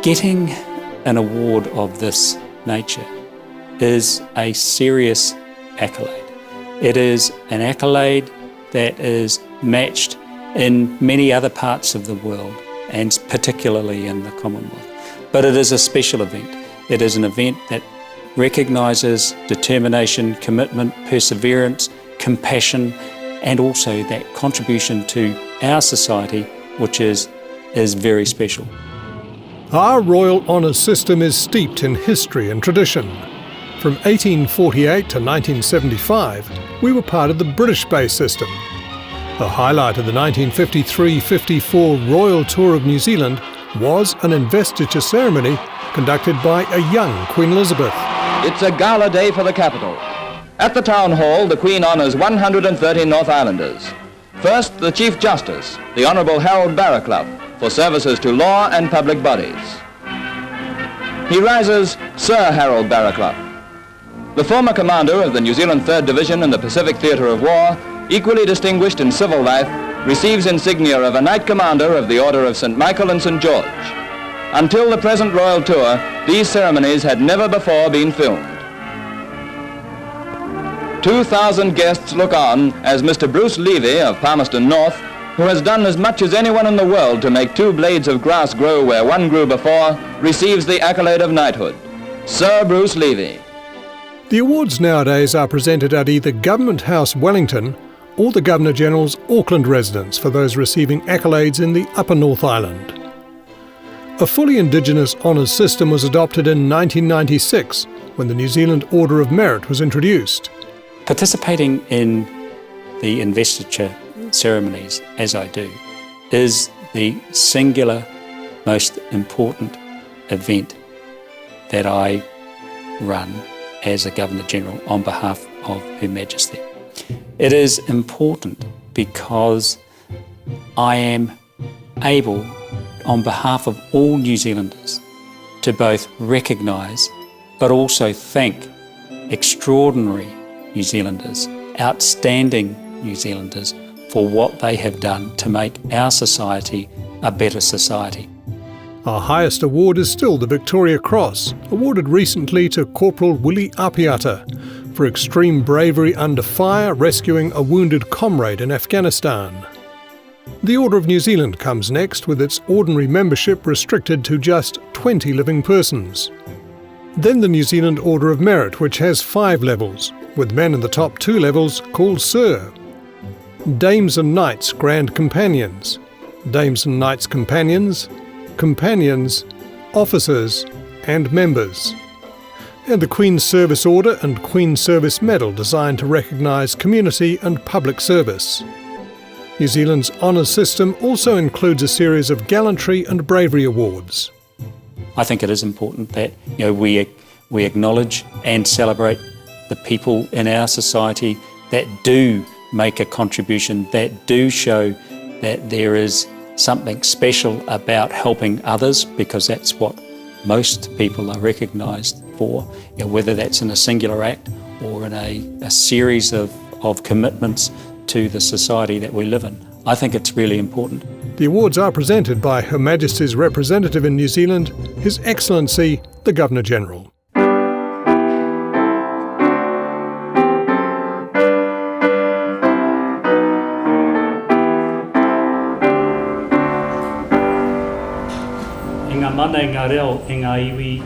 Getting an award of this nature is a serious accolade. It is an accolade that is matched in many other parts of the world, and particularly in the Commonwealth. But it is a special event. It is an event that recognises determination, commitment, perseverance, compassion, and also that contribution to our society, which is very special. Our Royal Honours system is steeped in history and tradition. From 1848 to 1975, we were part of the British-based system. The highlight of the 1953-54 Royal Tour of New Zealand was an investiture ceremony conducted by a young Queen Elizabeth. It's a gala day for the capital. At the Town Hall, the Queen honours 130 North Islanders. First, the Chief Justice, the Honourable Harold Barraclough, for services to law and public bodies. He rises Sir Harold Barraclough. The former commander of the New Zealand 3rd Division in the Pacific Theatre of War, equally distinguished in civil life, receives insignia of a Knight Commander of the Order of St. Michael and St. George. Until the present royal tour, these ceremonies had never before been filmed. 2,000 guests look on as Mr. Bruce Levy of Palmerston North, who has done as much as anyone in the world to make 2 blades of grass grow where one grew before, receives the accolade of knighthood. Sir Bruce Levy. The awards nowadays are presented at either Government House Wellington or the Governor-General's Auckland residence for those receiving accolades in the Upper North Island. A fully Indigenous honours system was adopted in 1996 when the New Zealand Order of Merit was introduced. Participating in the investiture ceremonies, as I do, is the singular most important event that I run as a Governor-General on behalf of Her Majesty. It is important because I am able, on behalf of all New Zealanders, to both recognise but also thank extraordinary New Zealanders, outstanding New Zealanders, for what they have done to make our society a better society. Our highest award is still the Victoria Cross, awarded recently to Corporal Willie Apiata for extreme bravery under fire rescuing a wounded comrade in Afghanistan. The Order of New Zealand comes next, with its ordinary membership restricted to just 20 living persons. Then the New Zealand Order of Merit, which has 5 levels, with men in the top 2 levels called Sir. Dames and Knights Grand Companions, Dames and Knights Companions, Companions, Officers and Members. And the Queen's Service Order and Queen's Service Medal, designed to recognise community and public service. New Zealand's honours system also includes a series of gallantry and bravery awards. I think it is important that we acknowledge and celebrate the people in our society that do make a contribution, that do show that there is something special about helping others, because that's what most people are recognised for, whether that's in a singular act or in a series of commitments to the society that we live in. I think it's really important. The awards are presented by Her Majesty's representative in New Zealand, His Excellency the Governor-General. Ngā mana i ngā reo e ngā iwi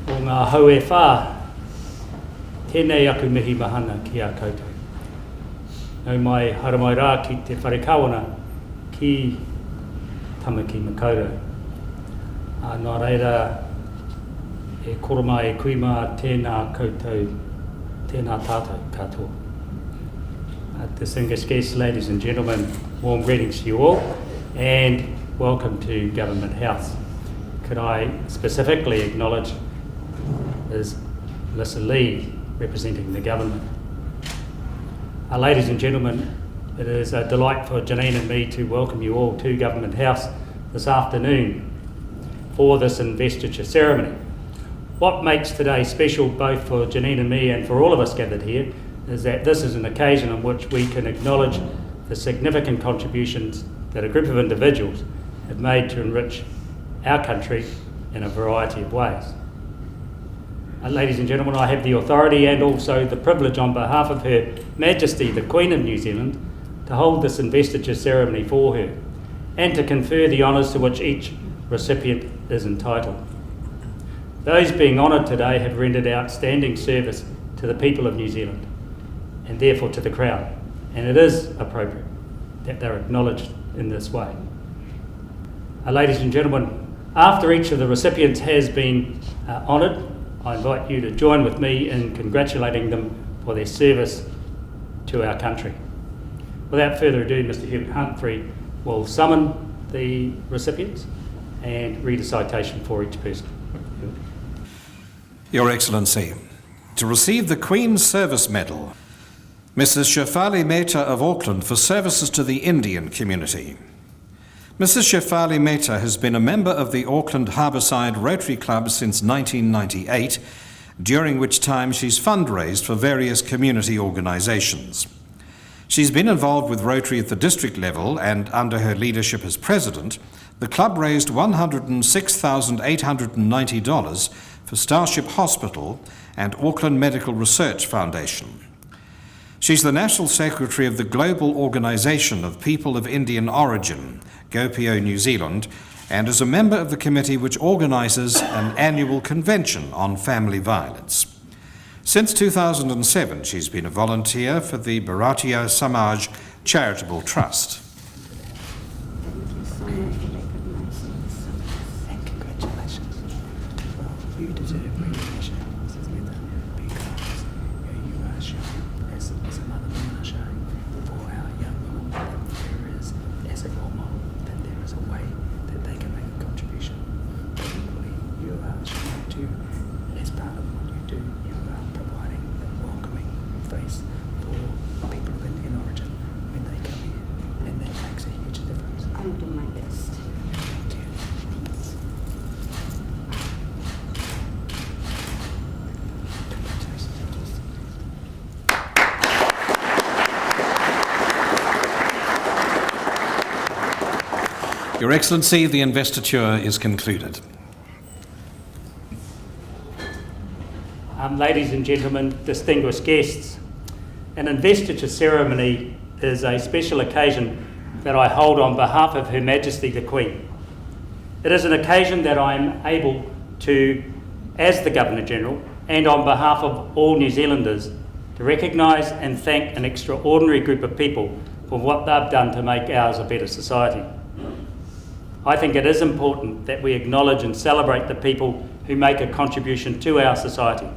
o ngā hau e whā, tēnei aku mihi mahana ki a koutou. Nau mai haramai rā ki te wharekawana ki Tamaki Makaurau. Nā reira e koroma e kuima tēnā koutou, tēnā tātou katoa. Distinguished guests, ladies and gentlemen, warm greetings to you all and welcome to Government House. Could I specifically acknowledge Ms. Melissa Lee, representing the government. Ladies and gentlemen, it is a delight for Janine and me to welcome you all to Government House this afternoon for this investiture ceremony. What makes today special both for Janine and me and for all of us gathered here is that this is an occasion on which we can acknowledge the significant contributions that a group of individuals have made to enrich our country in a variety of ways. Ladies and gentlemen, I have the authority and also the privilege on behalf of Her Majesty the Queen of New Zealand to hold this investiture ceremony for her and to confer the honours to which each recipient is entitled. Those being honoured today have rendered outstanding service to the people of New Zealand and therefore to the Crown, and it is appropriate that they're acknowledged in this way. Ladies and gentlemen, after each of the recipients has been honoured, I invite you to join with me in congratulating them for their service to our country. Without further ado, Mr. Hubert Humphrey will summon the recipients and read a citation for each person. Your Excellency, to receive the Queen's Service Medal, Mrs. Shefali Mehta of Auckland for services to the Indian community. Mrs. Shefali Mehta has been a member of the Auckland Harbourside Rotary Club since 1998, during which time she's fundraised for various community organisations. She's been involved with Rotary at the district level, and under her leadership as president, the club raised $106,890 for Starship Hospital and Auckland Medical Research Foundation. She's the National Secretary of the Global Organisation of People of Indian Origin, GoPO New Zealand, and is a member of the committee which organises an annual convention on family violence. Since 2007, she's been a volunteer for the Bharatiya Samaj Charitable Trust. You deserve recognition, Mrs. Mehta, because you are showing, as some other women are showing, for our young women, that there is, as a role model, that there is a way that they can make a contribution. But equally, you are showing too, as part of what you do, you are providing a welcoming face for people of Indian origin when they come here, and that makes a huge difference. I'll do my best. Thank you. Your Excellency, the investiture is concluded. Ladies and gentlemen, distinguished guests, an investiture ceremony is a special occasion that I hold on behalf of Her Majesty the Queen. It is an occasion that I am able to, as the Governor-General, and on behalf of all New Zealanders, to recognise and thank an extraordinary group of people for what they've done to make ours a better society. I think it is important that we acknowledge and celebrate the people who make a contribution to our society,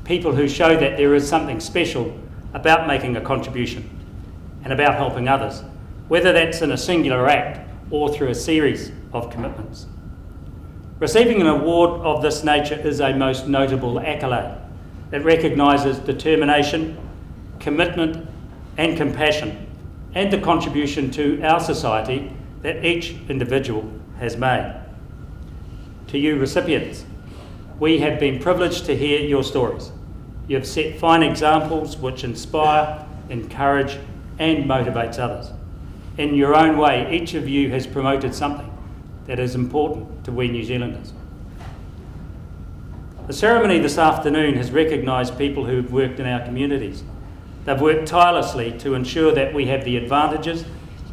people who show that there is something special about making a contribution and about helping others, whether that's in a singular act or through a series of commitments. Receiving an award of this nature is a most notable accolade. It recognises determination, commitment and compassion, and the contribution to our society that each individual has made. To you recipients, we have been privileged to hear your stories. You have set fine examples which inspire, encourage and motivates others. In your own way, each of you has promoted something that is important to we New Zealanders. The ceremony this afternoon has recognised people who have worked in our communities. They've worked tirelessly to ensure that we have the advantages,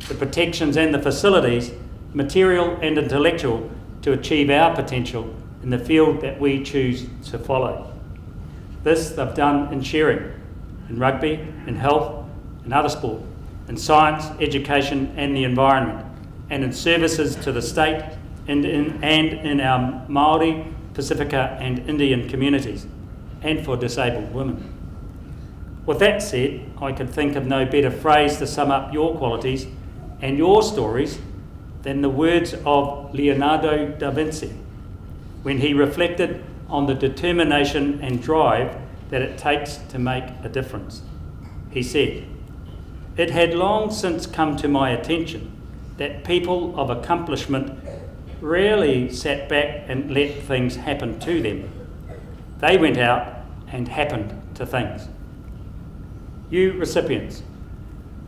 the protections and the facilities, material and intellectual, to achieve our potential in the field that we choose to follow. This they've done in sharing, in rugby, in health, in other sport, in science, education and the environment, and in services to the state and in our Māori, Pacifica and Indian communities, and for disabled women. With that said, I could think of no better phrase to sum up your qualities and your stories than the words of Leonardo da Vinci when he reflected on the determination and drive that it takes to make a difference. He said, "It had long since come to my attention that people of accomplishment rarely sat back and let things happen to them. They went out and happened to things." You recipients,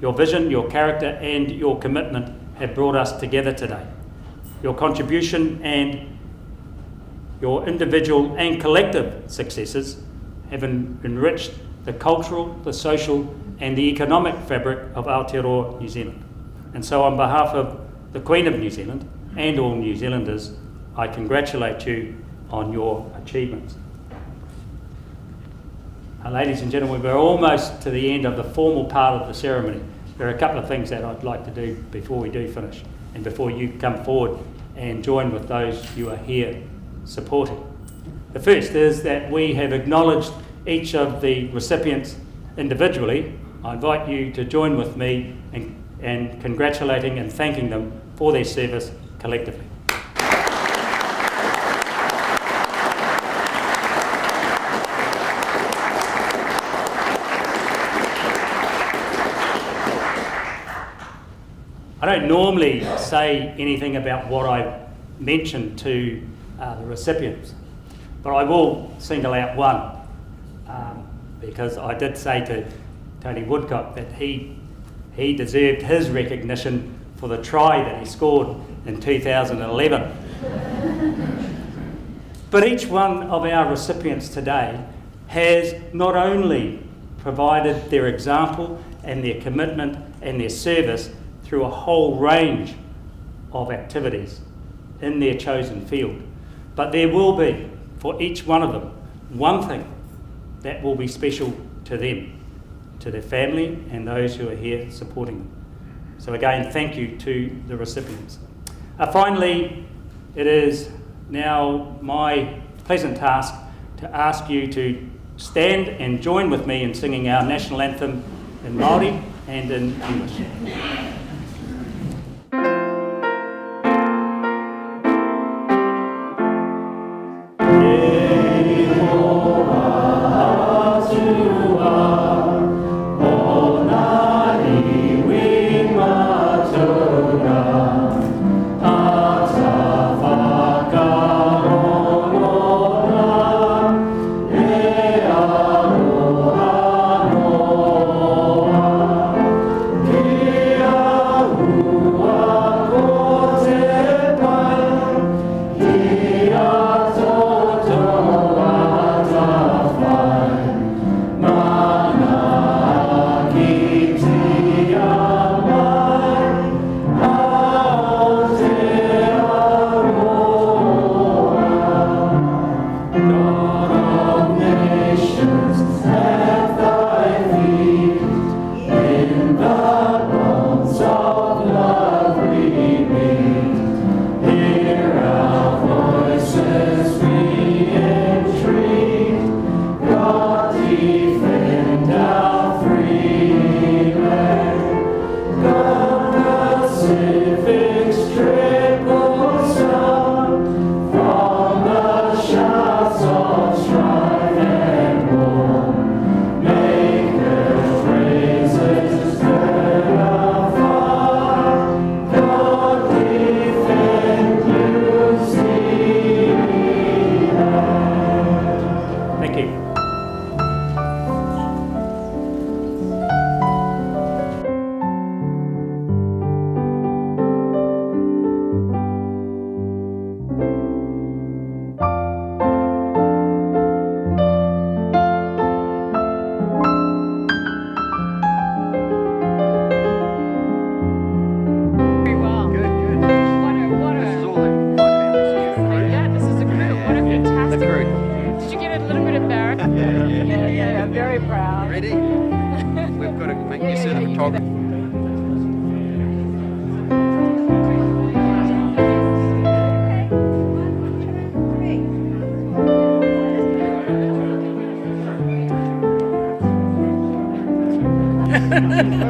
your vision, your character and your commitment have brought us together today. Your contribution and Your individual and collective successes have enriched the cultural, the social and the economic fabric of Aotearoa, New Zealand. And so on behalf of the Queen of New Zealand and all New Zealanders, I congratulate you on your achievements. Ladies and gentlemen, we're almost to the end of the formal part of the ceremony. There are a couple of things that I'd like to do before we do finish and before you come forward and join with those you are here supporting. The first is that we have acknowledged each of the recipients individually. I invite you to join with me in congratulating and thanking them for their service collectively. I don't normally say anything about what I mentioned to the recipients, but I will single out one because I did say to Tony Woodcock that he deserved his recognition for the try that he scored in 2011. But each one of our recipients today has not only provided their example and their commitment and their service through a whole range of activities in their chosen field, but there will be, for each one of them, one thing that will be special to them, to their family and those who are here supporting them. So again, thank you to the recipients. Finally, it is now my pleasant task to ask you to stand and join with me in singing our national anthem in Māori and in English.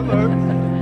Hello.